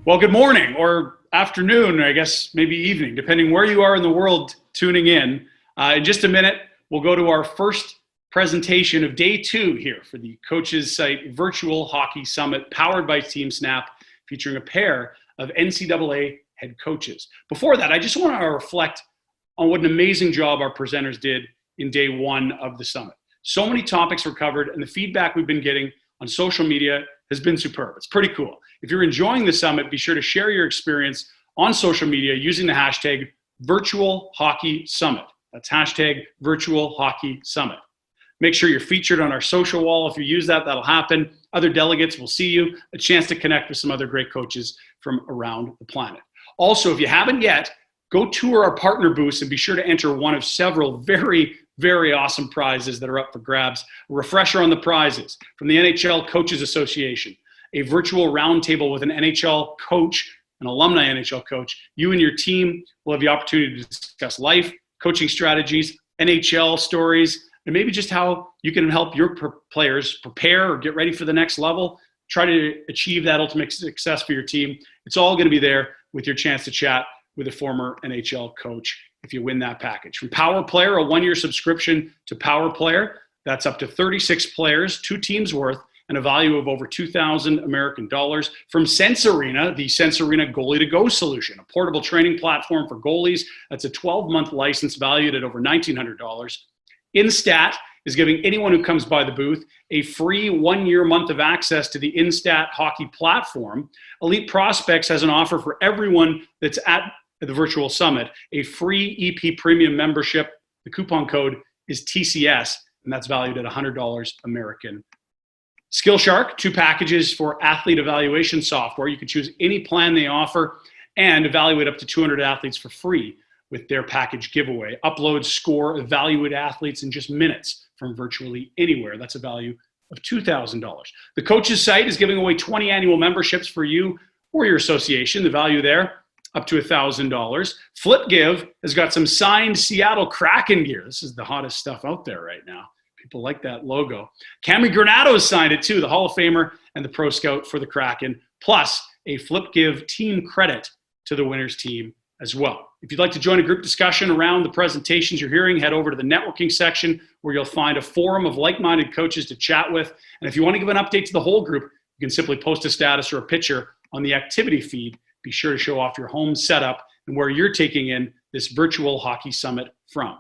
Well, good morning or afternoon, or I guess maybe evening, depending where you are in the world tuning in. In just a minute, we'll go to our first presentation of day 2 here for the Coaches Site Virtual Hockey Summit powered by Team Snap, featuring a pair of NCAA head coaches. Before that, I just want to reflect on what an amazing job our presenters did in day 1 of the summit. So many topics were covered, and the feedback we've been getting on social media has been superb. It's pretty cool. If you're enjoying the summit, be sure to share your experience on social media using the hashtag Virtual Hockey Summit. That's hashtag Virtual Hockey Summit. Make sure you're featured on our social wall. If you use that, that'll happen. Other delegates will see you, a chance to connect with some other great coaches from around the planet. Also, if you haven't yet, go tour our partner booths and be sure to enter one of several very awesome prizes that are up for grabs. A refresher on the prizes from the NHL Coaches Association, a virtual roundtable with an NHL coach, an alumni NHL coach. You and your team will have the opportunity to discuss life, coaching strategies, NHL stories, and maybe just how you can help your players prepare or get ready for the next level, try to achieve that ultimate success for your team. It's all going to be there with your chance to chat with a former NHL coach if you win that package. From Power Player, a 1-year subscription to Power Player, that's up to 36 players, 2 teams worth, and a value of over 2,000 American dollars. From Sense Arena, the Sense Arena Goalie to Go solution, a portable training platform for goalies. That's a 12-month license valued at over $1,900. Instat is giving anyone who comes by the booth a free 1-year month of access to the Instat hockey platform. Elite Prospects has an offer for everyone that's at the virtual summit, a free EP premium membership. The coupon code is TCS, and that's valued at $100 American. Skillshark, 2 packages for athlete evaluation software. You can choose any plan they offer and evaluate up to 200 athletes for free with their package giveaway. Upload, score, evaluate athletes in just minutes from virtually anywhere. That's a value of $2,000. The Coaches Site is giving away 20 annual memberships for you or your association. The value there, up to $1,000. FlipGive has got some signed Seattle Kraken gear. This is the hottest stuff out there right now. People like that logo. Cammy Granado has signed it too, the Hall of Famer and the Pro Scout for the Kraken, plus a FlipGive team credit to the winners team as well. If you'd like to join a group discussion around the presentations you're hearing, head over to the networking section where you'll find a forum of like-minded coaches to chat with. And if you want to give an update to the whole group, you can simply post a status or a picture on the activity feed. Be sure to show off your home setup and where you're taking in this virtual hockey summit from.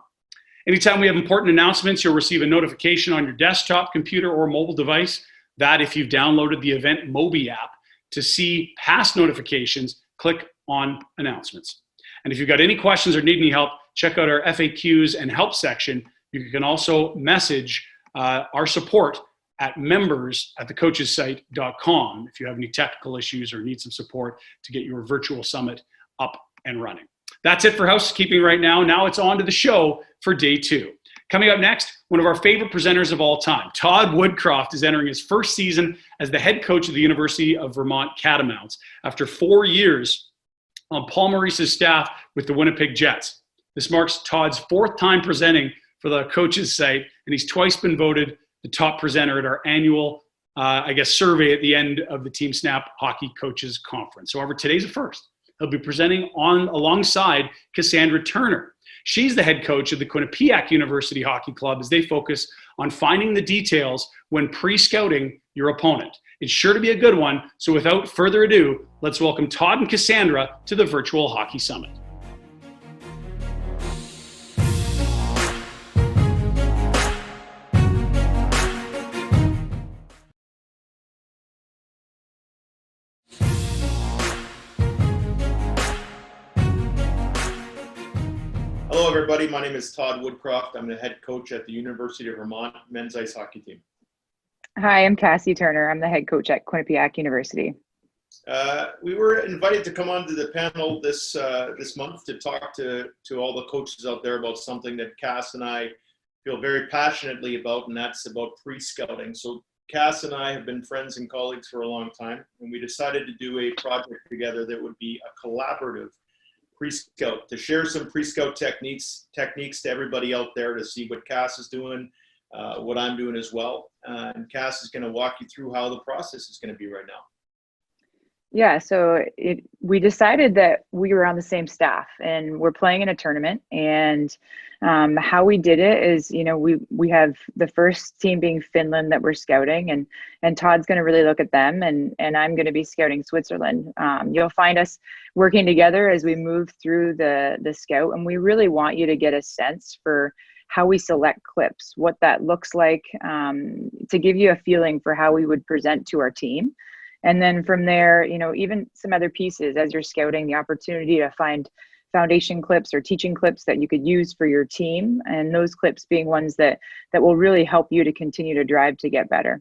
Anytime we have important announcements, you'll receive a notification on your desktop, computer, or mobile device. That, if you've downloaded the Event Mobi app, to see past notifications, click on Announcements. And if you've got any questions or need any help, check out our FAQs and help section. You can also message our support at members@thecoachessite.com if you have any technical issues or need some support to get your virtual summit up and running. That's it for housekeeping right now. Now it's on to the show for day 2. Coming up next, one of our favorite presenters of all time, Todd Woodcroft, is entering his first season as the head coach of the University of Vermont Catamounts after 4 years on Paul Maurice's staff with the Winnipeg Jets. This marks Todd's 4th time presenting for the Coaches Site, and he's twice been voted the top presenter at our annual, survey at the end of the Team Snap Hockey Coaches Conference. However, today's a first. He'll be presenting alongside Cassandra Turner. She's the head coach of the Quinnipiac University Hockey Club as they focus on finding the details when pre-scouting your opponent. It's sure to be a good one, so without further ado, let's welcome Todd and Cassandra to the Virtual Hockey Summit. Hello, everybody. My name is Todd Woodcroft. I'm the head coach at the University of Vermont men's ice hockey team. Hi, I'm Cassie Turner. I'm the head coach at Quinnipiac University. We were invited to come onto the panel this month to talk to all the coaches out there about something that Cass and I feel very passionately about, and that's about pre-scouting. So Cass and I have been friends and colleagues for a long time, and we decided to do a project together that would be a collaborative pre-scout, to share some pre-scout techniques to everybody out there, to see what Cass is doing, what I'm doing as well. And Cass is going to walk you through how the process is going to be right now. Yeah, so we decided that we were on the same staff and we're playing in a tournament. And how we did it is, we have the first team being Finland that we're scouting, and Todd's going to really look at them, and I'm going to be scouting Switzerland. You'll find us working together as we move through the scout, and we really want you to get a sense for how we select clips, what that looks like, to give you a feeling for how we would present to our team. And then from there, even some other pieces as you're scouting, the opportunity to find foundation clips or teaching clips that you could use for your team, and those clips being ones that will really help you to continue to drive to get better.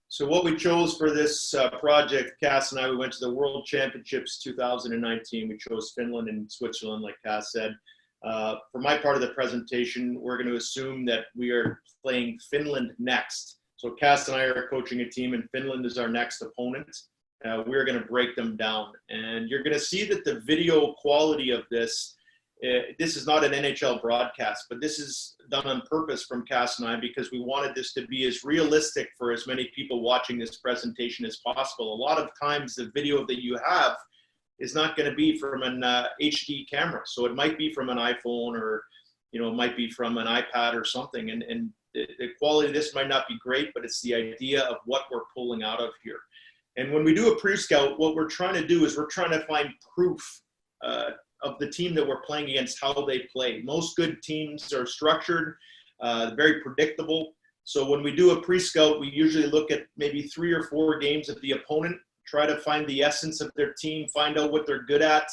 So what we chose for this project, Cass and I, we went to the World Championships 2019. We chose Finland and Switzerland, like Cass said. For my part of the presentation, we're going to assume that we are playing Finland next. So Cass and I are coaching a team, and Finland is our next opponent. We're going to break them down. And you're going to see that the video quality of this is not an NHL broadcast, but this is done on purpose from Cass and I, because we wanted this to be as realistic for as many people watching this presentation as possible. A lot of times the video that you have is not going to be from an HD camera. So it might be from an iPhone, or it might be from an iPad or something. And the quality of this might not be great, but it's the idea of what we're pulling out of here. And when we do a pre-scout, what we're trying to do is we're trying to find proof of the team that we're playing against, how they play. Most good teams are structured, very predictable. So when we do a pre-scout, we usually look at maybe 3 or 4 games of the opponent, try to find the essence of their team, find out what they're good at,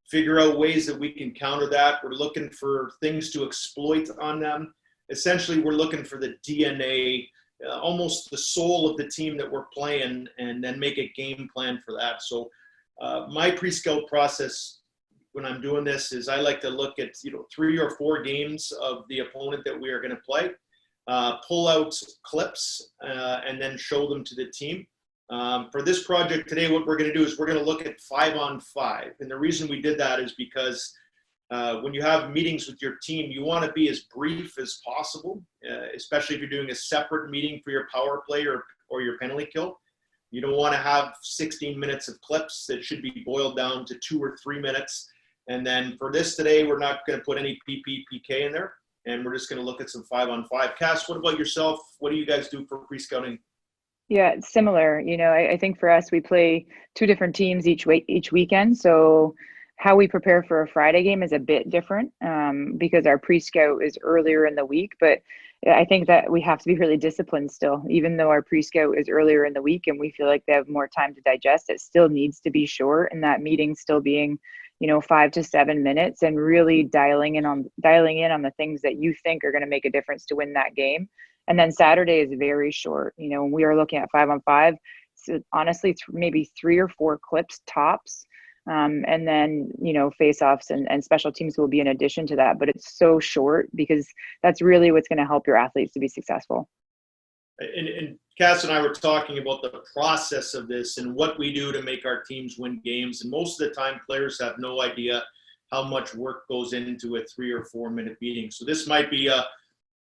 figure out ways that we can counter that. We're looking for things to exploit on them. Essentially, we're looking for the DNA, almost the soul of the team that we're playing, and then make a game plan for that. So my pre-scout process when I'm doing this is I like to look at 3 or 4 games of the opponent that we are going to play, pull out clips, and then show them to the team. For this project today, what we're going to do is we're going to look at 5-on-5. And the reason we did that is because when you have meetings with your team, you want to be as brief as possible, especially if you're doing a separate meeting for your power play or your penalty kill. You don't want to have 16 minutes of clips that should be boiled down to 2 or 3 minutes. And then for this today, we're not going to put any PPPK in there, and we're just going to look at some 5-on-5. Cass, what about yourself? What do you guys do for pre-scouting? Yeah, it's similar. I think for us, we play 2 different teams each weekend. So how we prepare for a Friday game is a bit different, because our pre-scout is earlier in the week. But I think that we have to be really disciplined still. Even though our pre-scout is earlier in the week and we feel like they have more time to digest, it still needs to be short, and that meeting still being 5 to 7 minutes, and really dialing in on the things that you think are going to make a difference to win that game. And then Saturday is very short. We are looking at 5-on-5. So honestly, it's maybe 3 or 4 clips tops. And then, face-offs and special teams will be in addition to that. But it's so short because that's really what's going to help your athletes to be successful. And Cass and I were talking about the process of this and what we do to make our teams win games. And most of the time, players have no idea how much work goes into a 3 or 4 minute meeting. So this might be a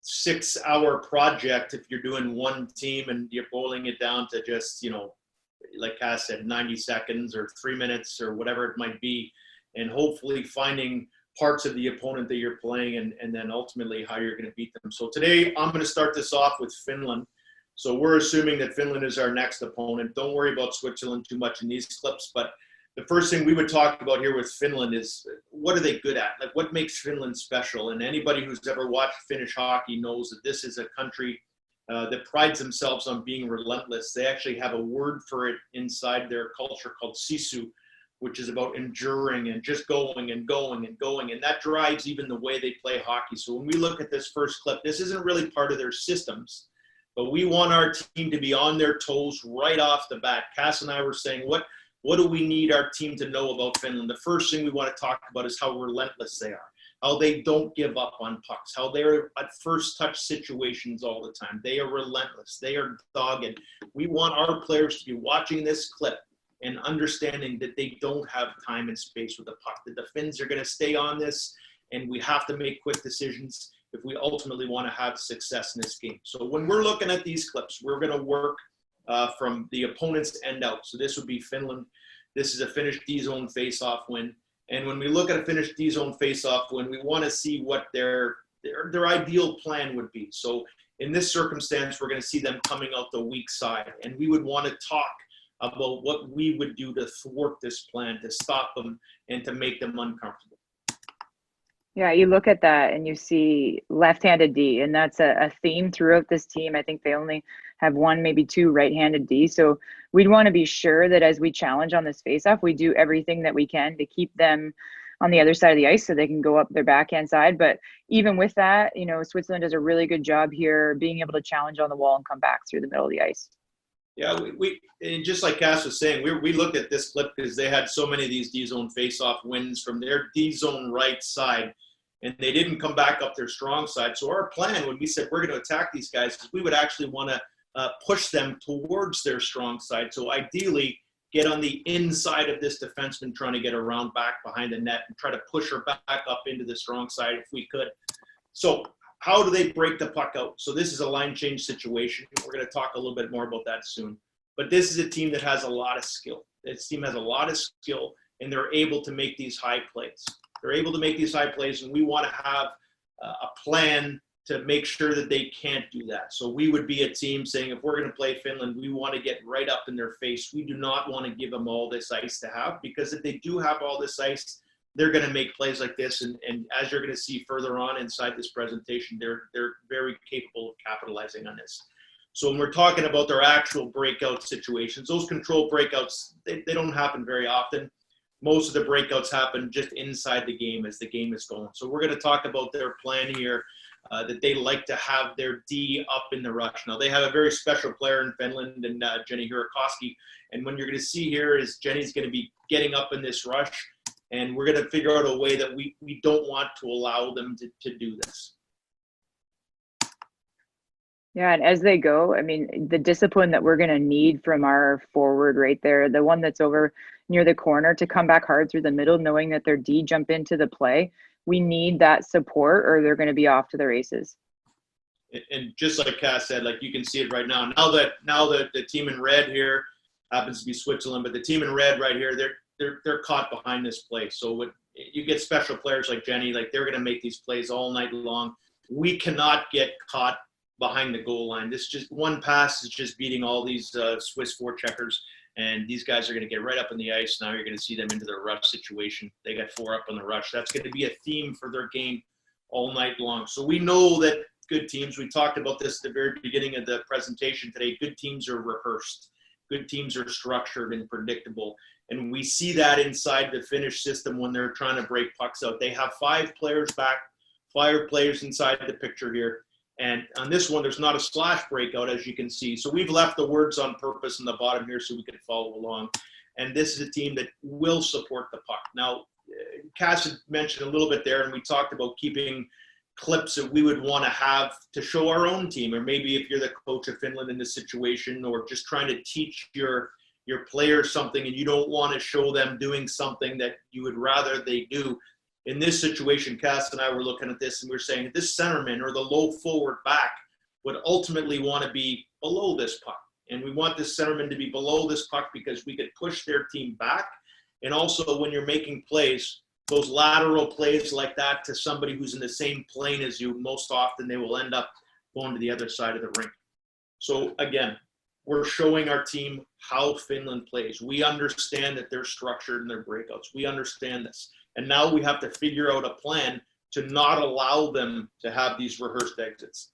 6-hour project if you're doing one team and you're boiling it down to just, like Cass said, 90 seconds or 3 minutes or whatever it might be, and hopefully finding parts of the opponent that you're playing and then ultimately how you're going to beat them. So today I'm going to start this off with Finland. So we're assuming that Finland is our next opponent. Don't worry about Switzerland too much in these clips, but the first thing we would talk about here with Finland is what are they good at? Like, what makes Finland special? And anybody who's ever watched Finnish hockey knows that this is a country that prides themselves on being relentless. They actually have a word for it inside their culture called sisu, which is about enduring and just going and going and going. And that drives even the way they play hockey. So when we look at this first clip, this isn't really part of their systems, but we want our team to be on their toes right off the bat. Cass and I were saying, what do we need our team to know about Finland? The first thing we want to talk about is how relentless they are, how they don't give up on pucks, how they're at first touch situations all the time. They are relentless. They are dogged. We want our players to be watching this clip and understanding that they don't have time and space with the puck, that the Finns are going to stay on this, and we have to make quick decisions if we ultimately want to have success in this game. So when we're looking at these clips, we're going to work from the opponent's end out. So this would be Finland. This is a Finnish D-zone face-off win. And when we look at a Finnish D-zone face-off win, we want to see what their ideal plan would be. So in this circumstance, we're going to see them coming out the weak side. And we would want to talk about what we would do to thwart this plan, to stop them and to make them uncomfortable. Yeah, you look at that and you see left-handed D, and that's a theme throughout this team. I think they only have one, maybe two right-handed D. So we'd want to be sure that as we challenge on this face-off, we do everything that we can to keep them on the other side of the ice so they can go up their backhand side. But even with that, you know, Switzerland does a really good job here being able to challenge on the wall and come back through the middle of the ice. Yeah, we and just like Cass was saying, we looked at this clip because they had so many of these D-zone face-off wins from their D-zone right side, and they didn't come back up their strong side. So our plan, when we said we're going to attack these guys, is we would actually want to push them towards their strong side. So ideally, get on the inside of this defenseman trying to get around back behind the net and try to push her back up into the strong side if we could. So how do they break the puck out? So this is a line change situation. We're going to talk a little bit more about that soon. But this is a team that has a lot of skill. This team has a lot of skill, and they're able to make these high plays. They're able to make these high plays, and we want to have a plan to make sure that they can't do that. So we would be a team saying, if we're going to play Finland, we want to get right up in their face. We do not want to give them all this ice to have, because if they do have all this ice, they're going to make plays like this. And as you're going to see further on inside this presentation, they're very capable of capitalizing on this. So when we're talking about their actual breakout situations, those controlled breakouts, they don't happen very often. Most of the breakouts happen just inside the game as the game is going. So we're going to talk about their plan here, that they like to have their D up in the rush. Now, they have a very special player in Finland, and Jenny Hirakoski. And what you're going to see here is Jenny's going to be getting up in this rush, and we're going to figure out a way that we don't want to allow them to do this. Yeah, and as they go, I mean, the discipline that we're going to need from our forward right there, the one that's over near the corner, to come back hard through the middle, knowing that their D jump into the play. We need that support, or they're going to be off to the races. And just like Cass said, like you can see it right now. Now that the team in red here happens to be Switzerland, but the team in red right here, they're caught behind this play. So you get special players like Jenny, like they're going to make these plays all night long. We cannot get caught behind the goal line. This just one pass is just beating all these Swiss forecheckers, and these guys are going to get right up in the ice. Now you're going to see them into their rush situation. They got 4 up on the rush. That's going to be a theme for their game all night long. So we know that good teams, we talked about this at the very beginning of the presentation today, good teams are rehearsed. Good teams are structured and predictable. And we see that inside the Finnish system when they're trying to break pucks out. They have 5 players back, 5 players inside the picture here. And on this one, there's not a slash breakout, as you can see. So we've left the words on purpose in the bottom here so we can follow along. And this is a team that will support the puck. Now, Cass had mentioned a little bit there, and we talked about keeping clips that we would want to have to show our own team, or maybe if you're the coach of Finland in this situation, or just trying to teach your players something and you don't want to show them doing something that you would rather they do. In this situation, Cass and I were looking at this and we were saying this centerman or the low forward back would ultimately want to be below this puck. And we want this centerman to be below this puck because we could push their team back. And also when you're making plays, those lateral plays like that to somebody who's in the same plane as you, most often they will end up going to the other side of the rink. So again, we're showing our team how Finland plays. We understand that they're structured in their breakouts. We understand this. And now we have to figure out a plan to not allow them to have these rehearsed exits.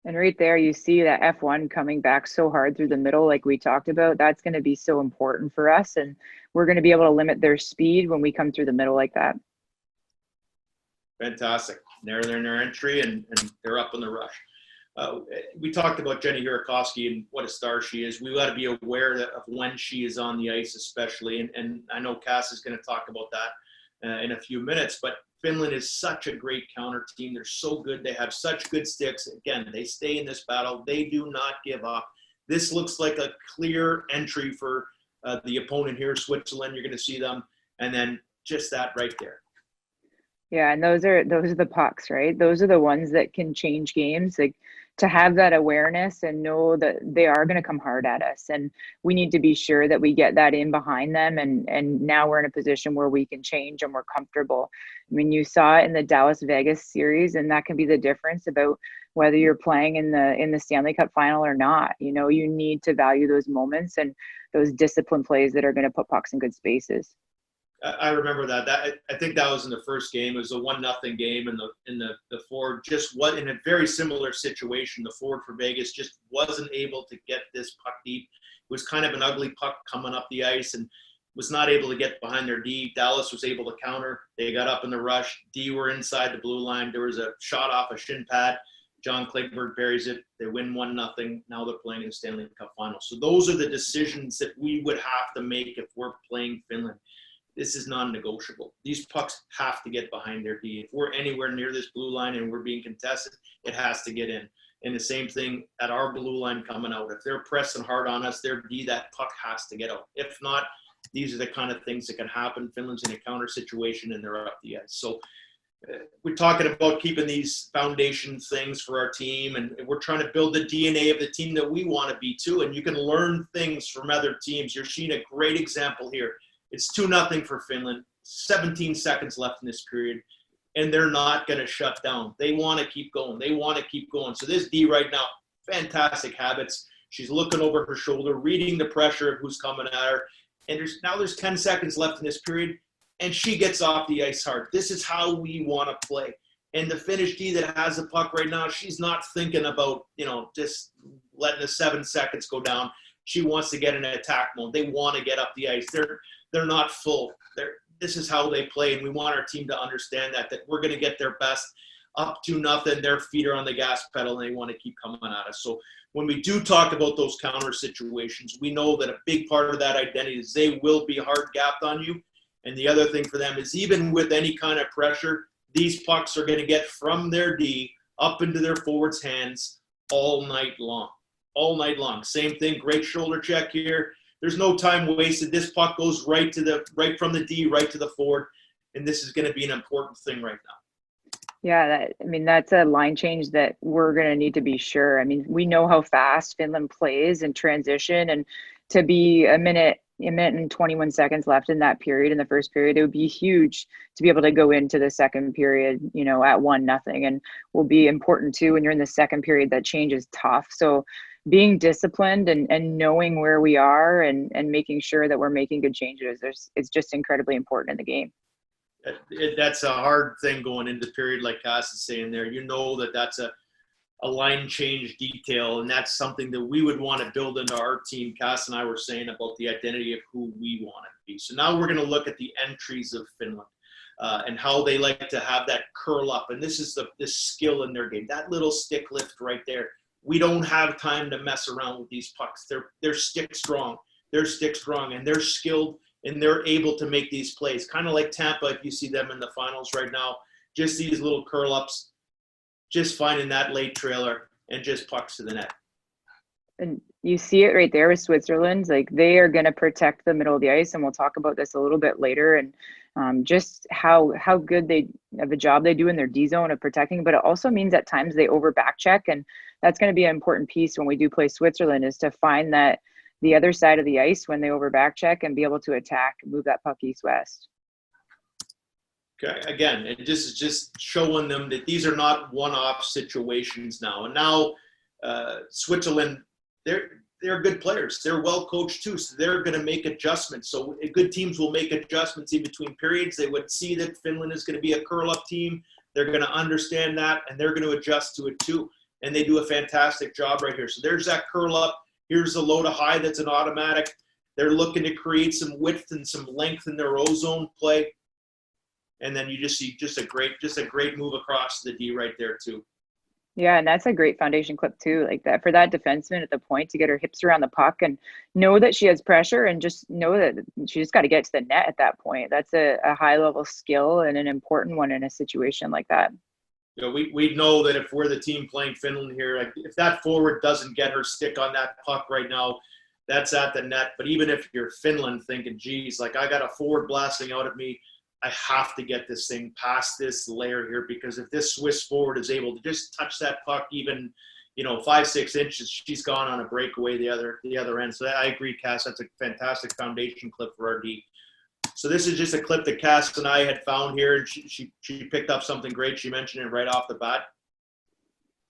And right there, you see that F1 coming back so hard through the middle, like we talked about. That's going to be so important for us. And we're going to be able to limit their speed when we come through the middle like that. Fantastic. They're in their entry and they're up in the rush. We talked about Jenny Hirakoski and what a star she is. We got to be aware of when she is on the ice, especially. And I know Cass is going to talk about that in a few minutes. But Finland is such a great counter team. They're so good. They have such good sticks. Again, they stay in this battle. They do not give up. This looks like a clear entry for the opponent here, Switzerland. You're going to see them. And then just that right there. Yeah, and those are the pucks, right? Those are the ones that can change games. Like to have that awareness and know that they are going to come hard at us, and we need to be sure that we get that in behind them, and now we're in a position where we can change and we're comfortable. I mean, you saw it in the Dallas Vegas series, and that can be the difference about whether you're playing in the Stanley Cup final or not. You know, you need to value those moments and those disciplined plays that are going to put pucks in good spaces. I remember that. I think that was in the first game. It was a 1-0 game, and the forward just was in a very similar situation. The forward for Vegas just wasn't able to get this puck deep. It was kind of an ugly puck coming up the ice, and was not able to get behind their D. Dallas was able to counter. They got up in the rush. D were inside the blue line. There was a shot off a shin pad. John Klingberg buries it. They win 1-0. Now they're playing in the Stanley Cup final. So those are the decisions that we would have to make if we're playing Finland. This is non-negotiable. These pucks have to get behind their D. If we're anywhere near this blue line and we're being contested, it has to get in. And the same thing at our blue line coming out. If they're pressing hard on us, their D, that puck has to get out. If not, these are the kind of things that can happen. Finland's in a counter situation and they're up the ice. So we're talking about keeping these foundation things for our team, and we're trying to build the DNA of the team that we want to be too. And you can learn things from other teams. You're seeing a great example here. It's 2-0 for Finland, 17 seconds left in this period, and they're not going to shut down. They want to keep going. They want to keep going. So this D right now, fantastic habits. She's looking over her shoulder, reading the pressure of who's coming at her. And there's 10 seconds left in this period, and she gets off the ice hard. This is how we want to play. And the Finnish D that has the puck right now, she's not thinking about, just letting the 7 seconds go down. She wants to get in an attack mode. They want to get up the ice. They're not full. This is how they play, and we want our team to understand that we're going to get their best. Up to nothing, their feet are on the gas pedal, and they want to keep coming at us. So when we do talk about those counter situations, we know that a big part of that identity is they will be hard gapped on you. And the other thing for them is even with any kind of pressure, these pucks are going to get from their D up into their forwards' hands all night long. All night long. Same thing, great shoulder check here. There's no time wasted. This puck goes right from the D, right to the forward. And this is going to be an important thing right now. Yeah, that's a line change that we're going to need to be sure. I mean, we know how fast Finland plays in transition, and to be a minute and 21 seconds left in that period, in the first period, it would be huge to be able to go into the second period, at 1-0, and will be important too. When you're in the second period, that change is tough. So being disciplined and knowing where we are and making sure that we're making good changes, it's just incredibly important in the game. That's a hard thing going into the period, like Cass is saying there. That's a line change detail, and that's something that we would want to build into our team. Cass and I were saying about the identity of who we want to be. So now we're going to look at the entries of Finland and how they like to have that curl up. And this is this skill in their game, that little stick lift right there. We don't have time to mess around with these pucks. They're stick strong. They're stick strong, and they're skilled, and they're able to make these plays. Kind of like Tampa, if you see them in the finals right now, just these little curl ups, just finding that late trailer and just pucks to the net. And you see it right there with Switzerland. Like, they are going to protect the middle of the ice, and we'll talk about this a little bit later. And just how good of a job they do in their D zone of protecting, but it also means at times they over back check, and that's going to be an important piece when we do play Switzerland, is to find that the other side of the ice when they over back check and be able to attack, move that puck east-west. Okay, again, it is just showing them that these are not one-off situations now. And now Switzerland, they're good players. They're well coached too, so they're going to make adjustments. So good teams will make adjustments in between periods. They would see that Finland is going to be a curl-up team. They're going to understand that, and they're going to adjust to it too. And they do a fantastic job right here. So there's that curl-up. Here's the low to high that's an automatic. They're looking to create some width and some length in their O-zone play. And then you just see a great move across the D right there too. Yeah, and that's a great foundation clip too, like that, for that defenseman at the point to get her hips around the puck and know that she has pressure, and just know that she just got to get to the net at that point. That's a high level skill and an important one in a situation like that. We know that if we're the team playing Finland here, like, if that forward doesn't get her stick on that puck right now, that's at the net. But even if you're Finland thinking, geez, like, I got a forward blasting out at me, I have to get this thing past this layer here, because if this Swiss forward is able to just touch that puck even 5-6 inches, she's gone on a breakaway the other end. So I agree, Cass. That's a fantastic foundation clip for our D. So this is just a clip that Cass and I had found here, and she picked up something great. She mentioned it right off the bat.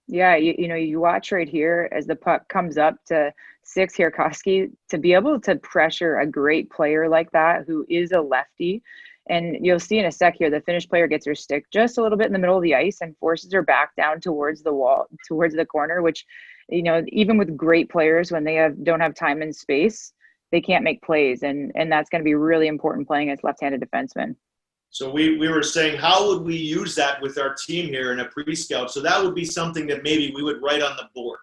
Yeah, you watch right here as the puck comes up to 6 Hirakoski, to be able to pressure a great player like that who is a lefty. And you'll see in a sec here, the Finnish player gets her stick just a little bit in the middle of the ice and forces her back down towards the wall, towards the corner, which, even with great players, when they don't have time and space, they can't make plays. And that's going to be really important playing as left-handed defensemen. So we were saying, how would we use that with our team here in a pre-scout? So that would be something that maybe we would write on the board.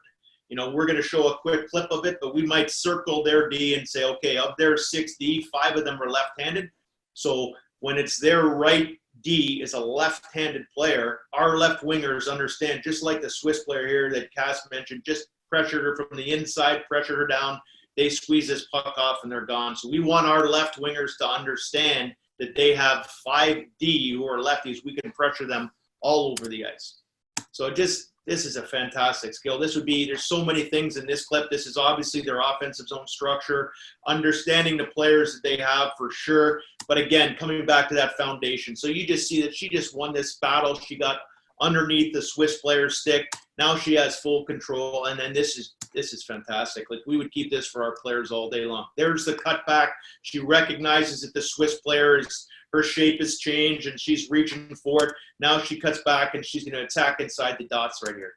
We're going to show a quick clip of it, but we might circle their D and say, okay, of their 6D, 5 of them are left-handed. So when it's their right D is a left-handed player, our left wingers understand, just like the Swiss player here that Cass mentioned, just pressured her from the inside, pressured her down. They squeeze this puck off and they're gone. So we want our left wingers to understand that they have 5D who are lefties. We can pressure them all over the ice. So this is a fantastic skill. There's so many things in this clip. This is obviously their offensive zone structure, understanding the players that they have for sure. But again, coming back to that foundation. So you just see that she just won this battle. She got underneath the Swiss player's stick. Now she has full control. And then this is fantastic. Like, we would keep this for our players all day long. There's the cutback. She recognizes that the Swiss player her shape has changed and she's reaching for it. Now she cuts back and she's going to attack inside the dots right here.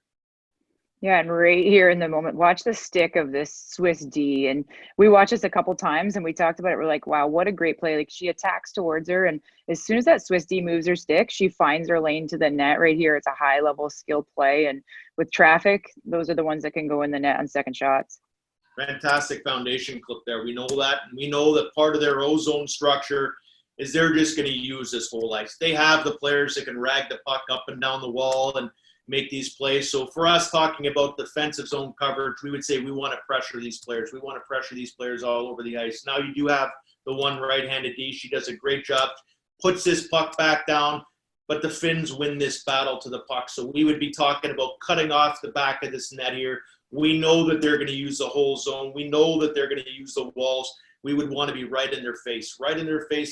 Yeah, and right here in the moment, watch the stick of this Swiss D. And we watched this a couple times and we talked about it. We're like, wow, what a great play. Like, she attacks towards her. And as soon as that Swiss D moves her stick, she finds her lane to the net right here. It's a high level skill play. And with traffic, those are the ones that can go in the net on second shots. Fantastic foundation clip there. We know that. And we know that part of their ozone structure is they're just going to use this whole ice. They have the players that can rag the puck up and down the wall and make these plays. So for us, talking about defensive zone coverage, we would say we want to pressure these players. We want to pressure these players all over the ice. Now you do have the one right-handed D. She does a great job, puts this puck back down, but the Finns win this battle to the puck. So we would be talking about cutting off the back of this net here. We know that they're going to use the whole zone. We know that they're going to use the walls. We would want to be right in their face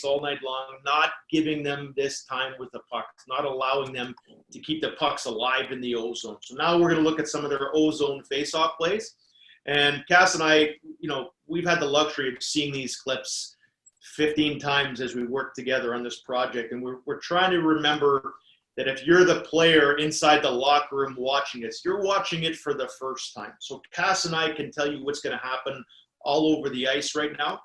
all night long, not giving them this time with the pucks, not allowing them to keep the pucks alive in the O-zone. So now we're going to look at some of their O-zone face-off plays. And Cass and I, we've had the luxury of seeing these clips 15 times as we work together on this project. And we're trying to remember that if you're the player inside the locker room watching this, you're watching it for the first time. So Cass and I can tell you what's going to happen all over the ice right now.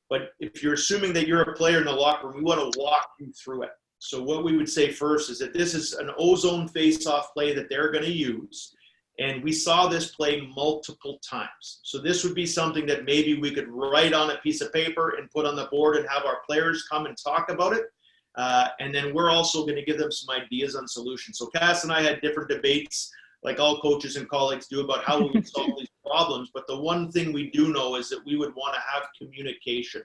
But if you're assuming that you're a player in the locker room, we want to walk you through it. So what we would say first is that this is an O-zone face-off play that they're going to use. And we saw this play multiple times. So this would be something that maybe we could write on a piece of paper and put on the board and have our players come and talk about it. And then we're also going to give them some ideas on solutions. So Cass and I had different debates, like all coaches and colleagues do, about how we would solve these problems. But the one thing we do know is that we would want to have communication.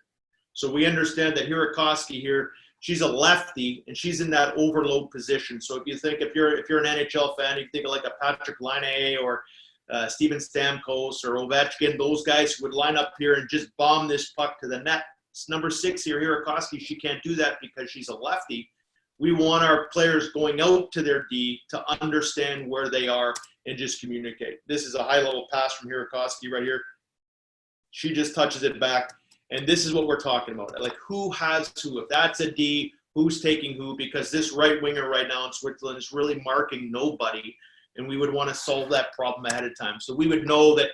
So we understand that Hirakoski here, she's a lefty and she's in that overload position. So if you're an NHL fan, you think of like a Patrick Laine or Steven Stamkos or Ovechkin, those guys who would line up here and just bomb this puck to the net. It's number 6 here, Hirakoski, she can't do that because she's a lefty. We want our players going out to their D to understand where they are and just communicate. This is a high-level pass from Hirakoski right here. She just touches it back, and this is what we're talking about. Like, who has who? If that's a D, who's taking who? Because this right winger right now in Switzerland is really marking nobody, and we would want to solve that problem ahead of time. So we would know that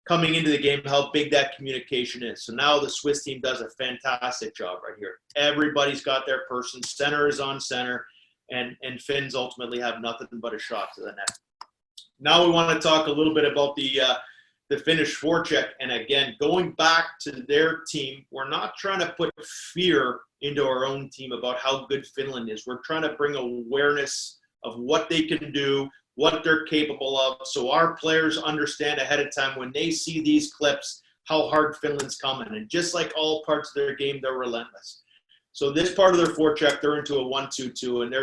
coming into the game, how big that communication is. So now the Swiss team does a fantastic job right here. Everybody's got their person. Center is on center, and Finns ultimately have nothing but a shot to the net. Now we want to talk a little bit about the Finnish forecheck. And again, going back to their team, we're not trying to put fear into our own team about how good Finland is. We're trying to bring awareness of what they can do, what they're capable of, so our players understand ahead of time when they see these clips how hard Finland's coming. And just like all parts of their game, they're relentless. So this part of their forecheck, they're into a 1-2-2, and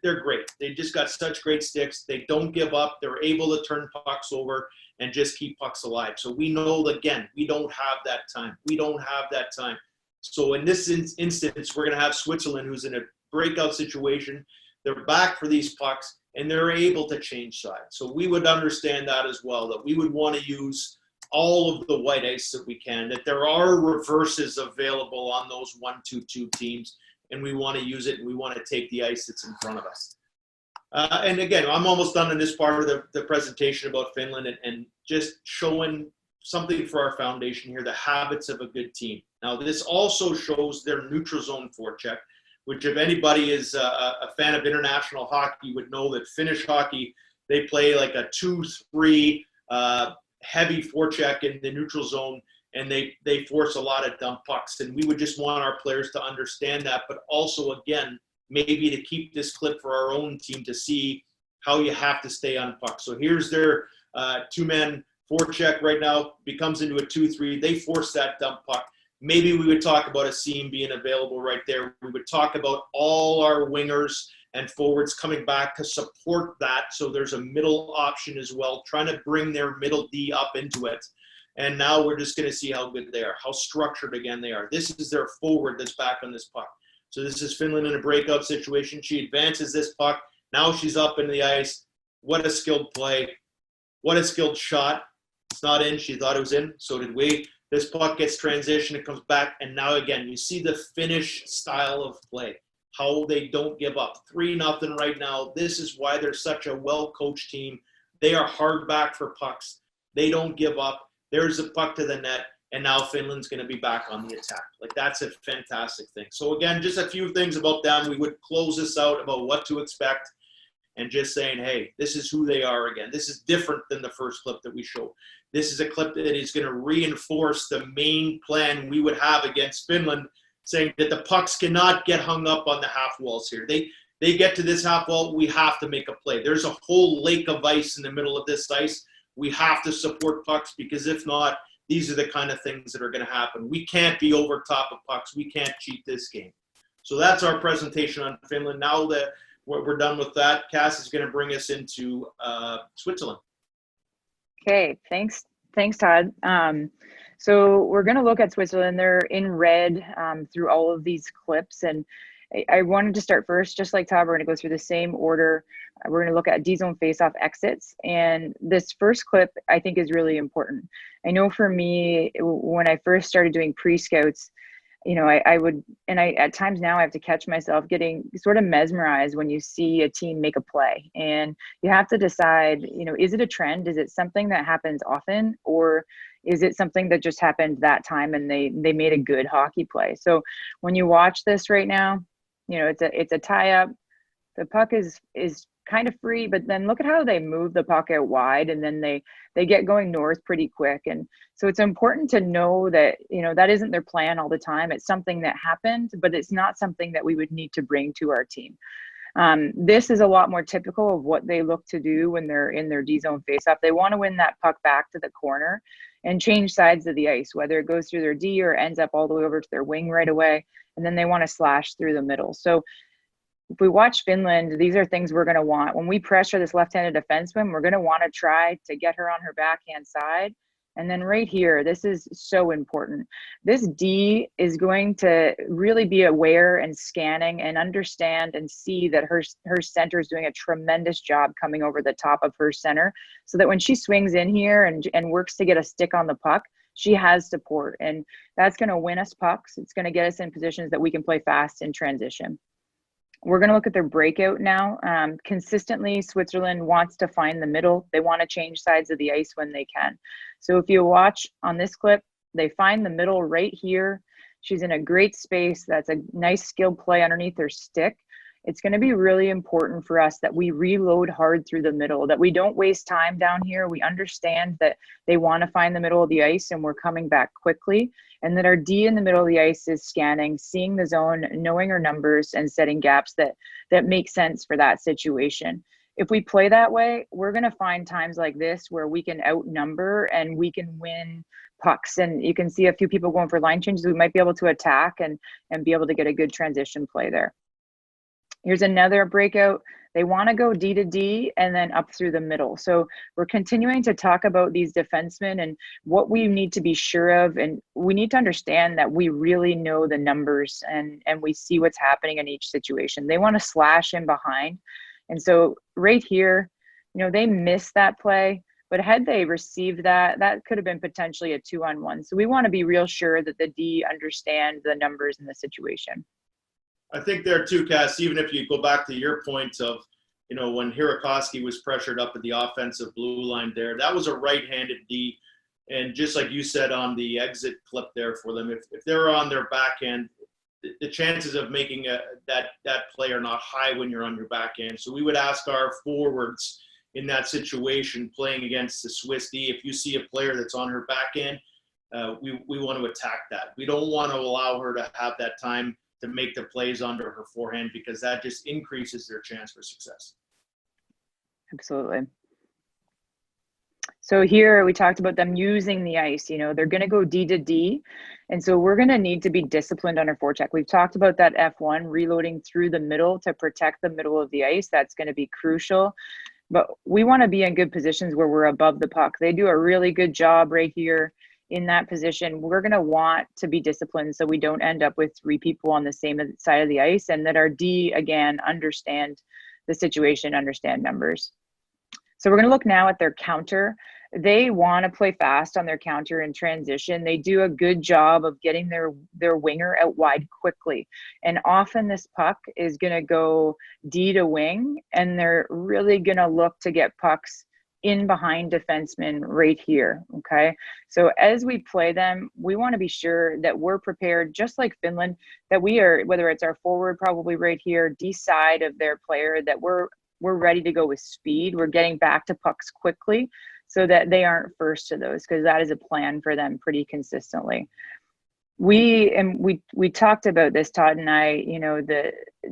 they're great. They just got such great sticks. They don't give up. They're able to turn pucks over and just keep pucks alive. So we know, again, we don't have that time. We don't have that time. So in this instance, we're going to have Switzerland, who's in a breakout situation. They're back for these pucks, and they're able to change sides. So we would understand that as well, that we would want to use all of the white ice that we can, that there are reverses available on those 1-2-2 teams, and we want to use it, and we want to take the ice that's in front of us. And again, I'm almost done in this part of the presentation about Finland and just showing something for our foundation here, the habits of a good team. Now, this also shows their neutral zone forecheck, which if anybody is a fan of international hockey would know that Finnish hockey, they play like a 2-3 heavy forecheck in the neutral zone, and they force a lot of dump pucks. And we would just want our players to understand that, but also, again, maybe to keep this clip for our own team to see how you have to stay on puck. So here's their two-man forecheck right now, becomes into a 2-3. They force that dump puck. Maybe we would talk about a seam being available right there. We would talk about all our wingers and forwards coming back to support that. So there's a middle option as well, trying to bring their middle D up into it. And now we're just going to see how good they are, how structured again they are. This is their forward that's back on this puck. So this is Finland in a breakout situation. She advances this puck. Now she's up in the ice. What a skilled play. What a skilled shot. It's not in. She thought it was in. So did we. This puck gets transitioned. It comes back. And now again, you see the Finnish style of play, how they don't give up. 3-0 right now. This is why they're such a well-coached team. They are hard back for pucks. They don't give up. There's a puck to the net. And now Finland's going to be back on the attack. Like, that's a fantastic thing. So again, just a few things about them. We would close this out about what to expect and just saying, hey, this is who they are again. This is different than the first clip that we showed. This is a clip that is going to reinforce the main plan we would have against Finland, saying that the pucks cannot get hung up on the half walls here. They get to this half wall, we have to make a play. There's a whole lake of ice in the middle of this ice. We have to support pucks, because if not, these are the kind of things that are going to happen. We can't be over top of pucks. We can't cheat this game. So that's our presentation on Finland. Now that we're done with that, Cass is going to bring us into Switzerland. Okay, thanks, Todd. So we're going to look at Switzerland. They're in red through all of these clips, and I wanted to start first, just like Todd. We're going to go through the same order. We're going to look at D-zone face-off exits, and this first clip I think is really important. I know for me, when I first started doing pre-scouts, you know, I would, and I at times now I have to catch myself getting sort of mesmerized when you see a team make a play, and you have to decide, you know, is it a trend? Is it something that happens often, or is it something that just happened that time and they made a good hockey play? So when you watch this right now, you know, it's a tie up. The puck is kind of free, but then look at how they move the puck out wide, and then they get going north pretty quick. And so it's important to know that, you know, that isn't their plan all the time. It's something that happened, but it's not something that we would need to bring to our team. This is a lot more typical of what they look to do when they're in their D-zone face-off. They want to win that puck back to the corner and change sides of the ice, whether it goes through their D or ends up all the way over to their wing right away. And then they want to slash through the middle. So if we watch Finland, these are things we're going to want. When we pressure this left-handed defenseman, we're going to want to try to get her on her backhand side. And then right here, this is so important. This D is going to really be aware and scanning and understand and see that her center is doing a tremendous job coming over the top of her center, so that when she swings in here and works to get a stick on the puck, she has support. And that's going to win us pucks. It's going to get us in positions that we can play fast in transition. We're going to look at their breakout now. Consistently, Switzerland wants to find the middle. They want to change sides of the ice when they can. So if you watch on this clip, they find the middle right here. She's in a great space. That's a nice skilled play underneath her stick. It's going to be really important for us that we reload hard through the middle, that we don't waste time down here. We understand that they want to find the middle of the ice and we're coming back quickly, and that our D in the middle of the ice is scanning, seeing the zone, knowing our numbers, and setting gaps that make sense for that situation. if we play that way, we're going to find times like this where we can outnumber and we can win pucks. And you can see a few people going for line changes. We might be able to attack and be able to get a good transition play there. Here's another breakout. They want to go D to D and then up through the middle. So we're continuing to talk about these defensemen and what we need to be sure of. And we need to understand that we really know the numbers and we see what's happening in each situation. They want to slash in behind. And so right here, you know, they missed that play, but had they received that, that could have been potentially a 2-on-1. So we want to be real sure that the D understand the numbers in the situation. I think there too, Cass, even if you go back to your point of, you know, when Hirakoski was pressured up at the offensive blue line there, that was a right-handed D. And just like you said on the exit clip there for them, if they're on their back end, the chances of making that play are not high when you're on your back end. So we would ask our forwards in that situation playing against the Swiss D, if you see a player that's on her back end, we want to attack that. We don't want to allow her to have that time to make the plays under her forehand, because that just increases their chance for success. Absolutely. So here we talked about them using the ice. You know, they're going to go D to D. And so we're going to need to be disciplined on our forecheck. We've talked about that F1 reloading through the middle to protect the middle of the ice. That's going to be crucial. But we want to be in good positions where we're above the puck. They do a really good job right here in that position. We're going to want to be disciplined so we don't end up with 3 people on the same side of the ice, and that our D, again, understand the situation, understand numbers. So we're going to look now at their counter. They want to play fast on their counter in transition. They do a good job of getting their winger out wide quickly. And often this puck is going to go D to wing, and they're really going to look to get pucks in behind defensemen right here, okay? So as we play them, we want to be sure that we're prepared, just like Finland, that we are, whether it's our forward probably right here, D side of their player, that we're ready to go with speed. We're getting back to pucks quickly so that they aren't first to those, because that is a plan for them pretty consistently. We talked about this, Todd and I, you know,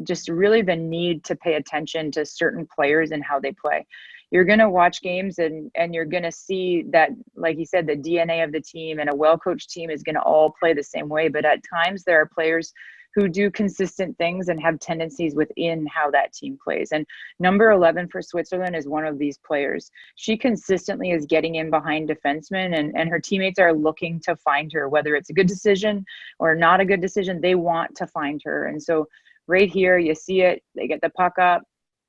just really the need to pay attention to certain players and how they play. You're going to watch games and you're going to see that, like you said, the DNA of the team and a well-coached team is going to all play the same way. But at times there are players who do consistent things and have tendencies within how that team plays. And number 11 for Switzerland is one of these players. She consistently is getting in behind defensemen, and her teammates are looking to find her, whether it's a good decision or not a good decision, they want to find her. And so right here, you see it, they get the puck up,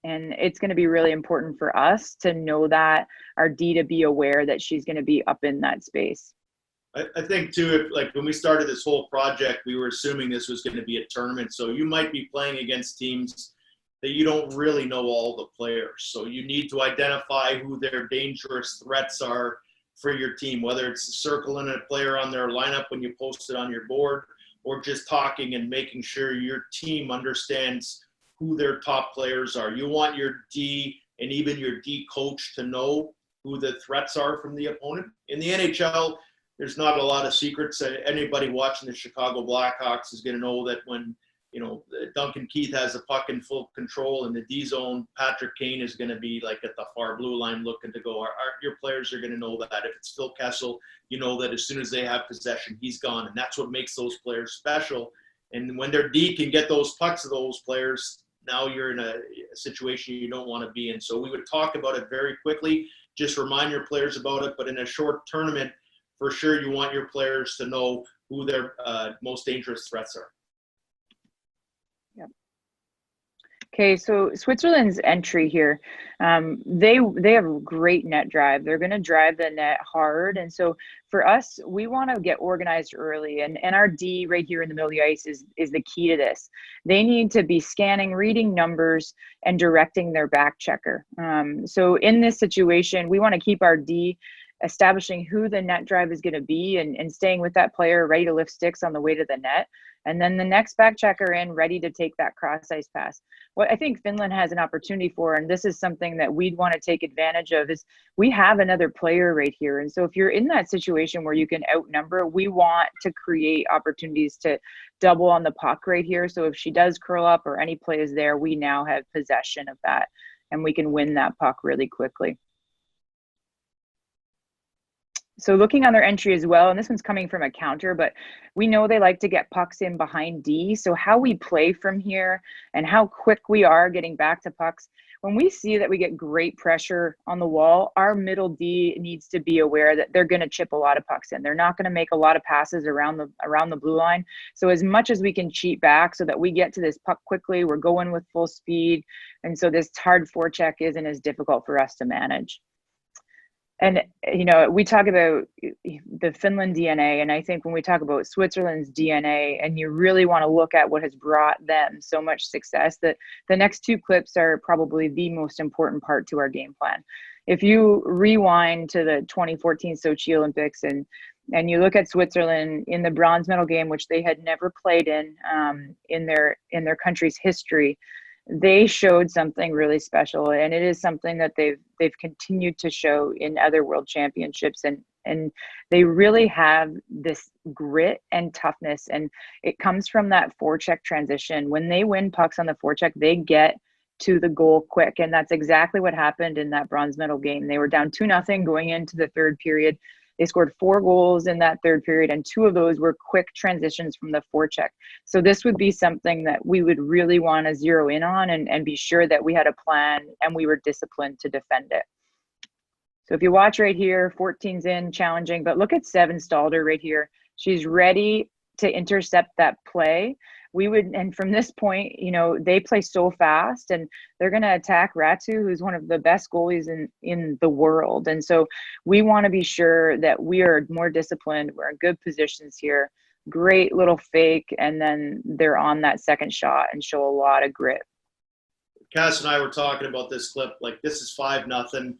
and it's going to be really important for us to know that, our D to be aware that she's going to be up in that space. I think too, like when we started this whole project, we were assuming this was going to be a tournament. So you might be playing against teams that you don't really know all the players. So you need to identify who their dangerous threats are for your team, whether it's circling a player on their lineup when you post it on your board, or just talking and making sure your team understands who their top players are. You want your D and even your D coach to know who the threats are from the opponent. In the NHL, there's not a lot of secrets. Anybody watching the Chicago Blackhawks is going to know that when, you know, Duncan Keith has the puck in full control in the D zone, Patrick Kane is going to be like at the far blue line looking to go. Your players are going to know that. If it's Phil Kessel, you know that as soon as they have possession, he's gone. And that's what makes those players special. And when their D can get those pucks to those players, now you're in a situation you don't want to be in. So we would talk about it very quickly, just remind your players about it. But in a short tournament, for sure, you want your players to know who their most dangerous threats are. Yep. Okay, so Switzerland's entry here, they have great net drive. They're going to drive the net hard, and so for us, we want to get organized early, and our D right here in the middle of the ice is the key to this. They need to be scanning, reading numbers, and directing their back checker. So in this situation, we want to keep our D establishing who the net drive is going to be and staying with that player ready to lift sticks on the way to the net. And then the next back checker in ready to take that cross ice pass. What I think Finland has an opportunity for, and this is something that we'd want to take advantage of, is we have another player right here. And so if you're in that situation where you can outnumber, we want to create opportunities to double on the puck right here. So if she does curl up or any play is there, we now have possession of that. and we can win that puck really quickly. So looking on their entry as well, and this one's coming from a counter, but we know they like to get pucks in behind D. So how we play from here and how quick we are getting back to pucks. When we see that we get great pressure on the wall, our middle D needs to be aware that they're going to chip a lot of pucks in. They're not going to make a lot of passes around the blue line. So as much as we can cheat back so that we get to this puck quickly, we're going with full speed. And so this hard forecheck isn't as difficult for us to manage. And, we talk about the Finland DNA, and I think when we talk about Switzerland's DNA, and you really want to look at what has brought them so much success, that the next two clips are probably the most important part to our game plan. If you rewind to the 2014 Sochi Olympics and you look at Switzerland in the bronze medal game, which they had never played in their country's history, they showed something really special, and it is something that they've continued to show in other world championships, and they really have this grit and toughness, and it comes from that forecheck transition. When they win pucks on the forecheck, they get to the goal quick, and that's exactly what happened in that bronze medal game. They were down 2-0 going into the third period. They scored 4 goals in that third period, and 2 of those were quick transitions from the forecheck. So this would be something that we would really want to zero in on and be sure that we had a plan and we were disciplined to defend it. So if you watch right here, 14's in, challenging, but look at 7 Stalder right here. She's ready to intercept that play. And from this point, they play so fast, and they're going to attack Ratu, who's one of the best goalies in the world. And so we want to be sure that we are more disciplined. We're in good positions here. Great little fake. And then they're on that second shot and show a lot of grit. Cass and I were talking about this clip, like this is 5-0.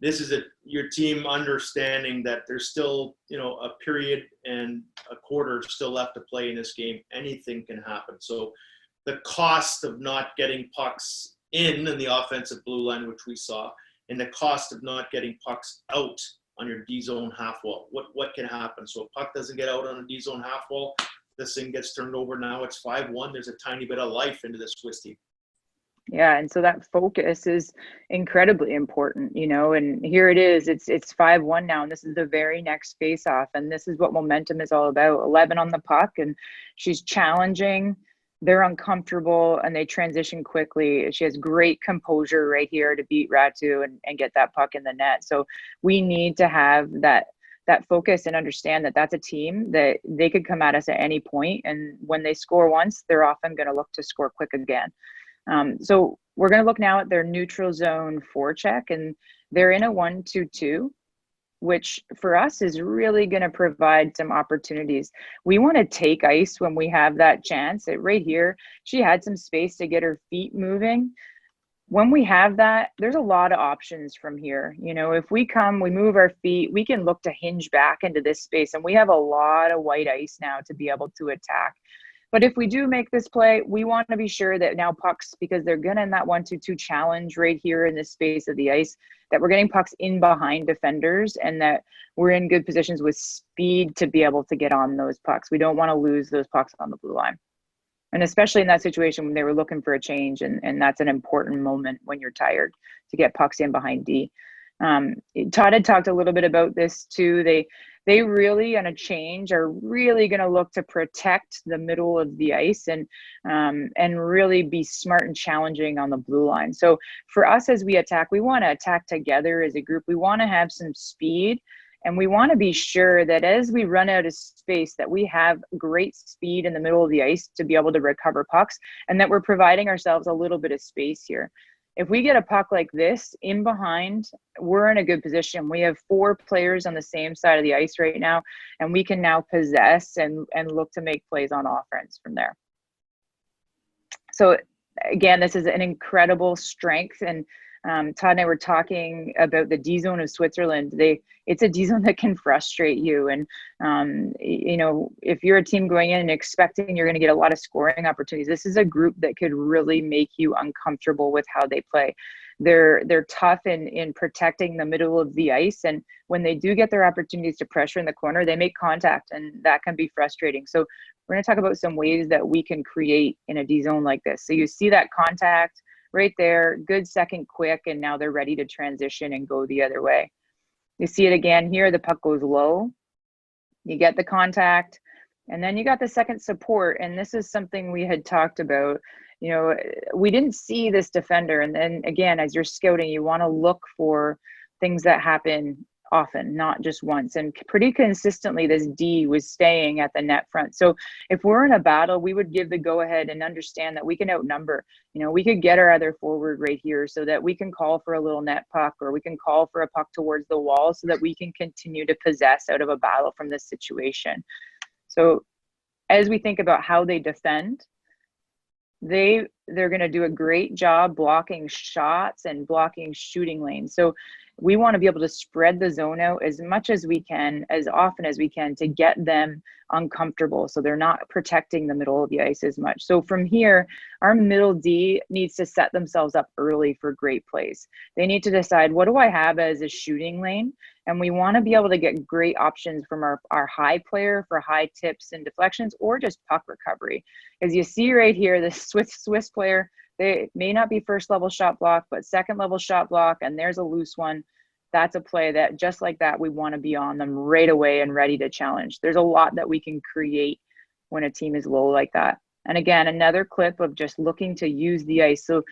This is your team understanding that there's still, a period and a quarter still left to play in this game. Anything can happen. So the cost of not getting pucks in the offensive blue line, which we saw, and the cost of not getting pucks out on your D-zone half wall, what can happen? So a puck doesn't get out on a D-zone half wall, this thing gets turned over. Now it's 5-1. There's a tiny bit of life into this Swiss team. Yeah, and so that focus is incredibly important, and here it is. It's 5-1 now, and this is the very next face-off, and this is what momentum is all about. 11 on the puck, and she's challenging. They're uncomfortable, and they transition quickly. She has great composure right here to beat Ratu and get that puck in the net. So we need to have that focus and understand that that's a team that they could come at us at any point, and when they score once, they're often going to look to score quick again. So we're going to look now at their neutral zone forecheck, and they're in a 1-2-2, which for us is really going to provide some opportunities. We want to take ice when we have that chance. Right here, she had some space to get her feet moving. When we have that, there's a lot of options from here. If we move our feet, we can look to hinge back into this space, and we have a lot of white ice now to be able to attack. But if we do make this play, we want to be sure that now pucks, because they're going to in that 1-2-2 challenge right here in this space of the ice, that we're getting pucks in behind defenders and that we're in good positions with speed to be able to get on those pucks. We don't want to lose those pucks on the blue line. And especially in that situation when they were looking for a change, and that's an important moment when you're tired to get pucks in behind D. Todd had talked a little bit about this too. They really, on a change, are really going to look to protect the middle of the ice and really be smart and challenging on the blue line. So for us, as we attack, we want to attack together as a group. We want to have some speed, and we want to be sure that as we run out of space, that we have great speed in the middle of the ice to be able to recover pucks, and that we're providing ourselves a little bit of space here. If we get a puck like this in behind, we're in a good position. We have 4 players on the same side of the ice right now, and we can now possess and look to make plays on offense from there. So again, this is an incredible strength, and Todd and I were talking about the D zone of Switzerland. It's a D zone that can frustrate you. And, if you're a team going in and expecting you're going to get a lot of scoring opportunities, this is a group that could really make you uncomfortable with how they play. They're tough in protecting the middle of the ice. And when they do get their opportunities to pressure in the corner, they make contact, and that can be frustrating. So we're going to talk about some ways that we can create in a D zone like this. So you see that contact right there, good second quick, and now they're ready to transition and go the other way. You see it again here, the puck goes low, you get the contact, and then you got the second support. And this is something we had talked about. You know, we didn't see this defender. And then again, as you're scouting, you want to look for things that happen often, not just once. And pretty consistently, this D was staying at the net front. So if we're in a battle, we would give the go ahead and understand that we can outnumber. You know, we could get our other forward right here so that we can call for a little net puck, or we can call for a puck towards the wall so that we can continue to possess out of a battle from this situation. So as we think about how they defend, they're going to do a great job blocking shots and blocking shooting lanes. So we want to be able to spread the zone out as much as we can, as often as we can, to get them uncomfortable so they're not protecting the middle of the ice as much. So from here, our middle D needs to set themselves up early for great plays. They need to decide, what do I have as a shooting lane? And we want to be able to get great options from our high player for high tips and deflections, or just puck recovery. As you see right here, the Swiss player, they may not be first level shot block, but second level shot block, and there's a loose one. That's a play that, just like that, we want to be on them right away and ready to challenge. There's a lot that we can create when a team is low like that. And again, another clip of just looking to use the ice. So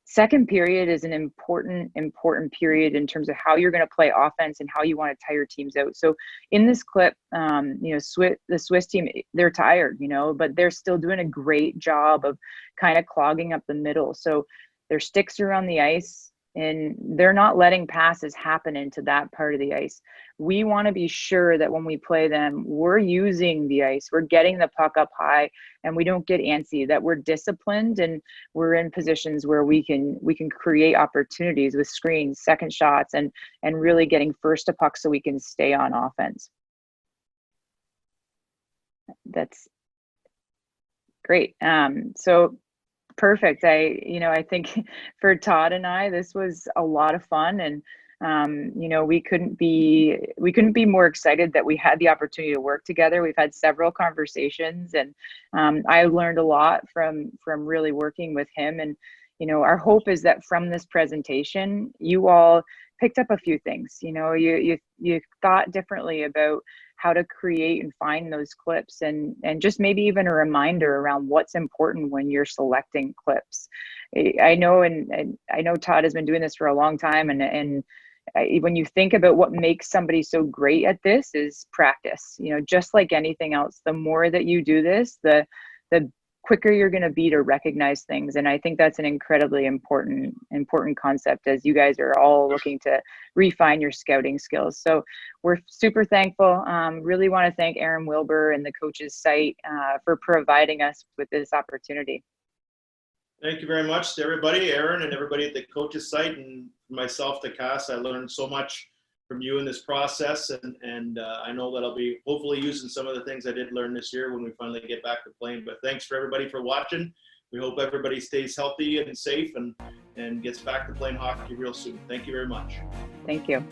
second period is an important period in terms of how you're going to play offense and how you want to tire teams out. So in this clip, you know, the Swiss team, they're tired, you know, but they're still doing a great job of kind of clogging up the middle. So their sticks are on the ice, and they're not letting passes happen into that part of the ice. We want to be sure that when we play them, we're using the ice, we're getting the puck up high, and we don't get antsy, that we're disciplined and we're in positions where we can create opportunities with screens, second shots, and really getting first to puck so we can stay on offense. That's great. So perfect. I think for Todd and I, this was a lot of fun, and you know, we couldn't be more excited that we had the opportunity to work together. We've had several conversations, and I learned a lot from really working with him. And you know, our hope is that from this presentation, you all picked up a few things. You know, you thought differently about how to create and find those clips, and just maybe even a reminder around what's important when you're selecting clips. I know, and I know Todd has been doing this for a long time, and when you think about what makes somebody so great at this is practice. You know, just like anything else, the more that you do this, the quicker you're going to be to recognize things. And I think that's an incredibly important concept as you guys are all looking to refine your scouting skills. So we're super thankful. Really want to thank Aaron Wilbur and the coaches site for providing us with this opportunity. Thank you very much to everybody, Aaron, and everybody at the coaches site, and myself, to Cass. I learned so much from you in this process, and I know that I'll be hopefully using some of the things I did learn this year when we finally get back to playing. But thanks for everybody for watching. We hope everybody stays healthy and safe and gets back to playing hockey real soon. Thank you very much. Thank you.